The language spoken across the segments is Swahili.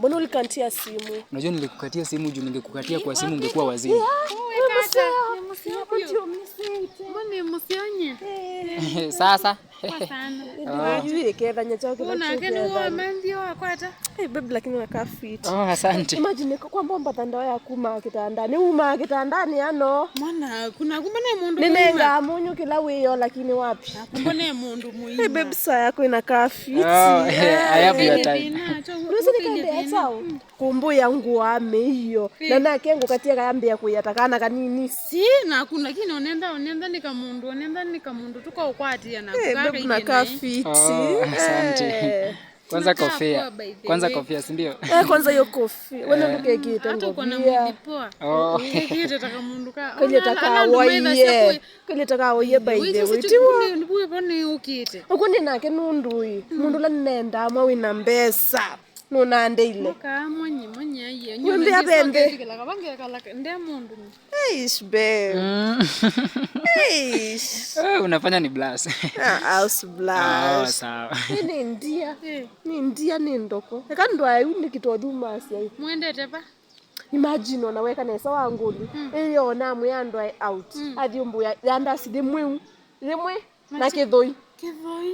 Mbona ulikatia simu? Unajua nilikukatia simu juu ningekukatia kwa simu ungekuwa wazimu. Sasa. Babe lakini unakaa fit. Asante. Imagine kwamba mbatandao ya kuma kitandani. Uma kitandani ano. Mwana kuna kumbone mundu. Ninenga munyu kila wiyo lakini wapi? Kumbone mundu muhimu. Babe saa yako inakaa fit. I have your time. Kumbu yangu ame hiyo. Na nake ngukatia kayambia kuyatakana kanini. Sina kuna kini onenda nikamundu tuko ukwatia na babe nakaa fit. Asante. Kwanza kofia si ndio? Kwanza hiyo kofia. Wewe nduke kitu hata uko na mwili poa. Kitu taka mundu ka. Kile taka waye by the way. Ndiwe bone ukite. Ukundi nake nundui. Mundu la nenda mwa wina mbesa. Nunande ile. Ka mwenye aye. Nyumbi abende. Nde mundu. Eish babe. Eish. Unafanya ni blast. House blast. Sawa. Ni ndia ni ndoko. Ekandwa ayuni kitoduma sia. Mwende tepa. Imagine unaweka nesa wanguli. Iyo na muyandwa out. Adhiumbu yanda sidimwe. Limwe na kidhoi.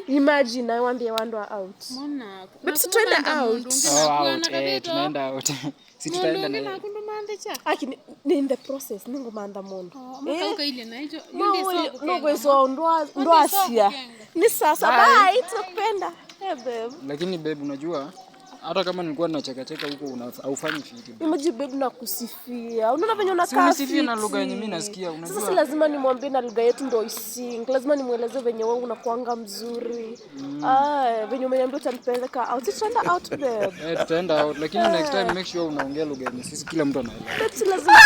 Imagine I wandwa out. Mwana. But tunaenda out. Tunaenda out. Si tutaenda na. Aki ni in the process ningo manda mondo. Mkauka ile na hicho. Ndio so ndo asia. Ni sasa bye tukupenda. Babe. Lakini babe unajua hata kama nilikuwa ninacheka huko haufanyi fiti. Imagine babe nakusifia. Unaona venye unakaa. Sifia na lugha yenyewe mimi nasikia unajua. Sasa lazima nimwambie na lugha yetu ndio ising. Lazima nimueleze venye wewe unakuanga mzuri. Venye umeniambia utanipeleka out. Tutaenda out babe. Tutaenda out lakini next time make sure unaongea lugha yenyewe sisi kila mtu anaelewa. Lazima